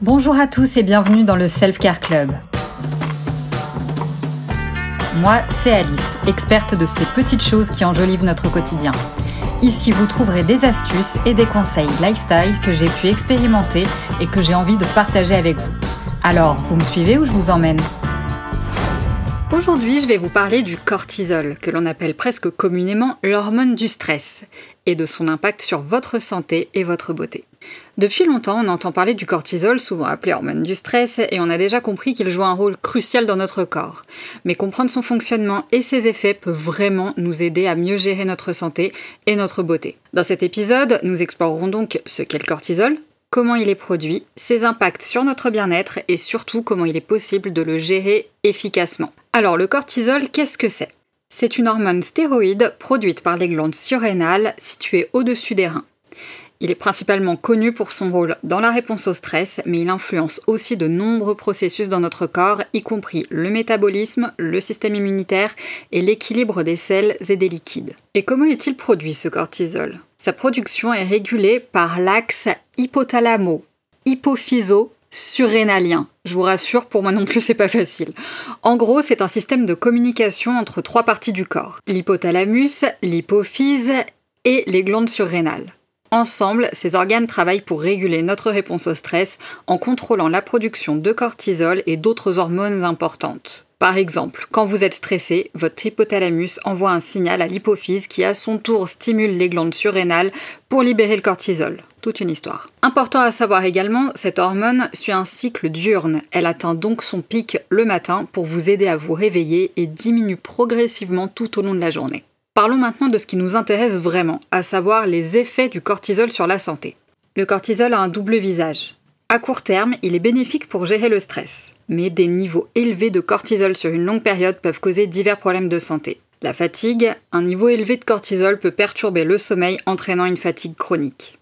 Bonjour à tous et bienvenue dans le Self Care Club. Moi, c'est Alice, experte de ces petites choses qui enjolivent notre quotidien. Ici, vous trouverez des astuces et des conseils lifestyle que j'ai pu expérimenter et que j'ai envie de partager avec vous. Alors, vous me suivez ou je vous emmène ? Aujourd'hui, je vais vous parler du cortisol, que l'on appelle presque communément l'hormone du stress, et de son impact sur votre santé et votre beauté. Depuis longtemps, on entend parler du cortisol, souvent appelé hormone du stress, et on a déjà compris qu'il joue un rôle crucial dans notre corps. Mais comprendre son fonctionnement et ses effets peut vraiment nous aider à mieux gérer notre santé et notre beauté. Dans cet épisode, nous explorerons donc ce qu'est le cortisol, comment il est produit, ses impacts sur notre bien-être et surtout comment il est possible de le gérer efficacement. Alors le cortisol, qu'est-ce que c'est ? C'est une hormone stéroïde produite par les glandes surrénales situées au-dessus des reins. Il est principalement connu pour son rôle dans la réponse au stress, mais il influence aussi de nombreux processus dans notre corps, y compris le métabolisme, le système immunitaire et l'équilibre des sels et des liquides. Et comment est-il produit ce cortisol ? Sa production est régulée par l'axe hypothalamo-hypophyso-surrénalien. Je vous rassure, pour moi non plus, c'est pas facile. En gros, c'est un système de communication entre trois parties du corps. L'hypothalamus, l'hypophyse et les glandes surrénales. Ensemble, ces organes travaillent pour réguler notre réponse au stress en contrôlant la production de cortisol et d'autres hormones importantes. Par exemple, quand vous êtes stressé, votre hypothalamus envoie un signal à l'hypophyse qui à son tour stimule les glandes surrénales pour libérer le cortisol. Toute une histoire. Important à savoir également, cette hormone suit un cycle diurne. Elle atteint donc son pic le matin pour vous aider à vous réveiller et diminue progressivement tout au long de la journée. Parlons maintenant de ce qui nous intéresse vraiment, à savoir les effets du cortisol sur la santé. Le cortisol a un double visage. À court terme, il est bénéfique pour gérer le stress, mais des niveaux élevés de cortisol sur une longue période peuvent causer divers problèmes de santé. La fatigue, un niveau élevé de cortisol peut perturber le sommeil entraînant une fatigue chronique.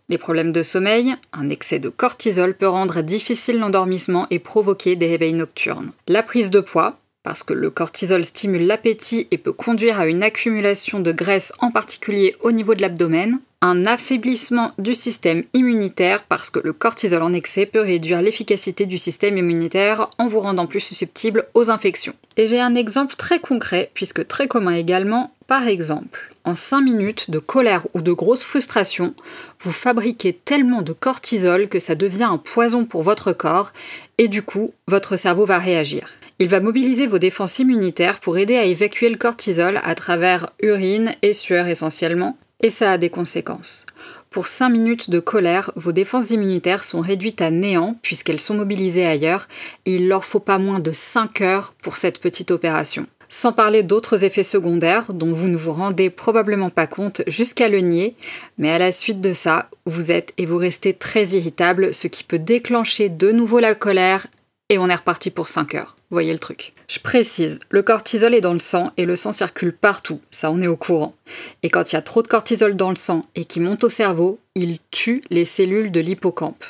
Les problèmes de sommeil, un excès de cortisol peut rendre difficile l'endormissement et provoquer des réveils nocturnes. La prise de poids, parce que le cortisol stimule l'appétit et peut conduire à une accumulation de graisse, en particulier au niveau de l'abdomen. Un affaiblissement du système immunitaire, parce que le cortisol en excès peut réduire l'efficacité du système immunitaire en vous rendant plus susceptible aux infections. Et j'ai un exemple très concret, puisque très commun également. Par exemple, en 5 minutes de colère ou de grosse frustration, vous fabriquez tellement de cortisol que ça devient un poison pour votre corps, et du coup, votre cerveau va réagir. Il va mobiliser vos défenses immunitaires pour aider à évacuer le cortisol à travers urine et sueur essentiellement, et ça a des conséquences. Pour 5 minutes de colère, vos défenses immunitaires sont réduites à néant puisqu'elles sont mobilisées ailleurs, et il leur faut pas moins de 5 heures pour cette petite opération. Sans parler d'autres effets secondaires dont vous ne vous rendez probablement pas compte jusqu'à le nier, mais à la suite de ça, vous êtes et vous restez très irritable, ce qui peut déclencher de nouveau la colère, et on est reparti pour 5 heures. Voyez le truc. Je précise, le cortisol est dans le sang et le sang circule partout, ça on est au courant. Et quand il y a trop de cortisol dans le sang et qui monte au cerveau, il tue les cellules de l'hippocampe.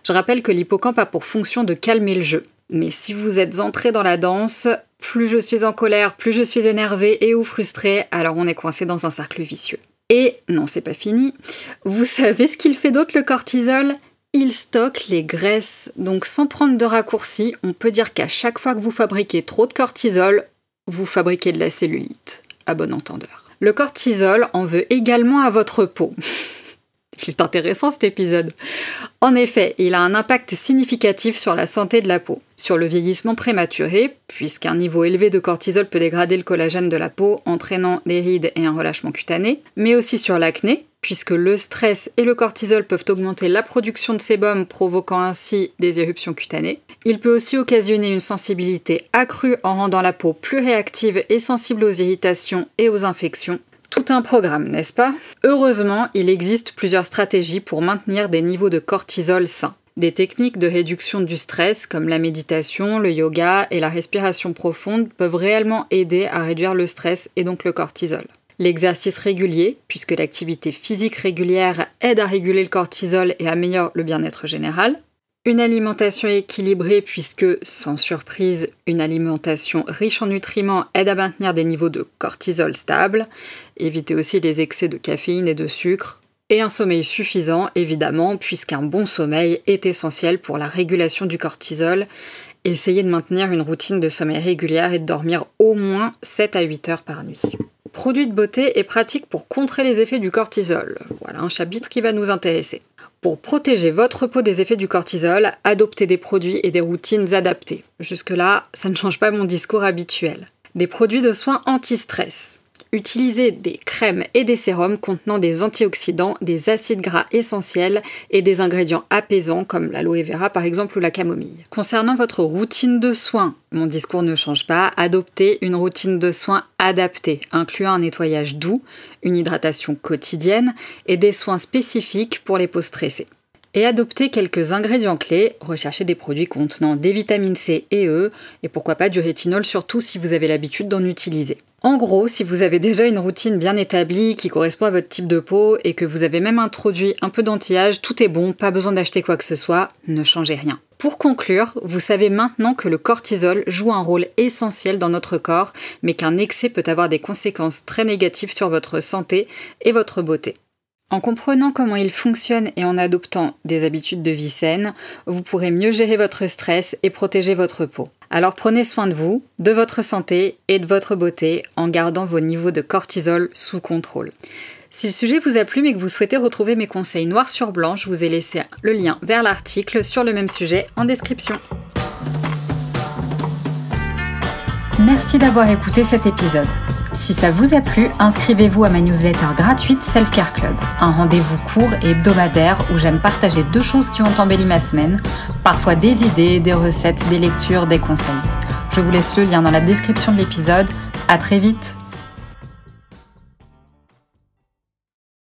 Je rappelle que l'hippocampe a pour fonction de calmer le jeu. Mais si vous êtes entré dans la danse, plus je suis en colère, plus je suis énervé et ou frustré, alors on est coincé dans un cercle vicieux. Et non, c'est pas fini. Vous savez ce qu'il fait d'autre le cortisol ? Il stocke les graisses, donc sans prendre de raccourcis, on peut dire qu'à chaque fois que vous fabriquez trop de cortisol, vous fabriquez de la cellulite, à bon entendeur. Le cortisol en veut également à votre peau. C'est intéressant cet épisode. En effet, il a un impact significatif sur la santé de la peau, sur le vieillissement prématuré, puisqu'un niveau élevé de cortisol peut dégrader le collagène de la peau, entraînant des rides et un relâchement cutané, mais aussi sur l'acné, puisque le stress et le cortisol peuvent augmenter la production de sébum, provoquant ainsi des éruptions cutanées. Il peut aussi occasionner une sensibilité accrue en rendant la peau plus réactive et sensible aux irritations et aux infections. Tout un programme, n'est-ce pas ? Heureusement, il existe plusieurs stratégies pour maintenir des niveaux de cortisol sains. Des techniques de réduction du stress, comme la méditation, le yoga et la respiration profonde, peuvent réellement aider à réduire le stress et donc le cortisol. L'exercice régulier, puisque l'activité physique régulière aide à réguler le cortisol et améliore le bien-être général. Une alimentation équilibrée puisque, sans surprise, une alimentation riche en nutriments aide à maintenir des niveaux de cortisol stables. Évitez aussi les excès de caféine et de sucre. Et un sommeil suffisant, évidemment, puisqu'un bon sommeil est essentiel pour la régulation du cortisol. Essayez de maintenir une routine de sommeil régulière et de dormir au moins 7 à 8 heures par nuit. Produits de beauté et pratiques pour contrer les effets du cortisol. Voilà un chapitre qui va nous intéresser. Pour protéger votre peau des effets du cortisol, adoptez des produits et des routines adaptées. Jusque-là, ça ne change pas mon discours habituel. Des produits de soins anti-stress. Utilisez des crèmes et des sérums contenant des antioxydants, des acides gras essentiels et des ingrédients apaisants comme l'aloe vera par exemple ou la camomille. Concernant votre routine de soins, mon discours ne change pas, adoptez une routine de soins adaptée, incluant un nettoyage doux, une hydratation quotidienne et des soins spécifiques pour les peaux stressées. Et adoptez quelques ingrédients clés, recherchez des produits contenant des vitamines C et E, et pourquoi pas du rétinol, surtout si vous avez l'habitude d'en utiliser. En gros, si vous avez déjà une routine bien établie qui correspond à votre type de peau et que vous avez même introduit un peu d'anti-âge, tout est bon, pas besoin d'acheter quoi que ce soit, ne changez rien. Pour conclure, vous savez maintenant que le cortisol joue un rôle essentiel dans notre corps, mais qu'un excès peut avoir des conséquences très négatives sur votre santé et votre beauté. En comprenant comment il fonctionne et en adoptant des habitudes de vie saines, vous pourrez mieux gérer votre stress et protéger votre peau. Alors prenez soin de vous, de votre santé et de votre beauté en gardant vos niveaux de cortisol sous contrôle. Si le sujet vous a plu mais que vous souhaitez retrouver mes conseils noir sur blanc, je vous ai laissé le lien vers l'article sur le même sujet en description. Merci d'avoir écouté cet épisode. Si ça vous a plu, inscrivez-vous à ma newsletter gratuite Self-Care Club, un rendez-vous court et hebdomadaire où j'aime partager 2 choses qui ont embelli ma semaine, parfois des idées, des recettes, des lectures, des conseils. Je vous laisse le lien dans la description de l'épisode. À très vite!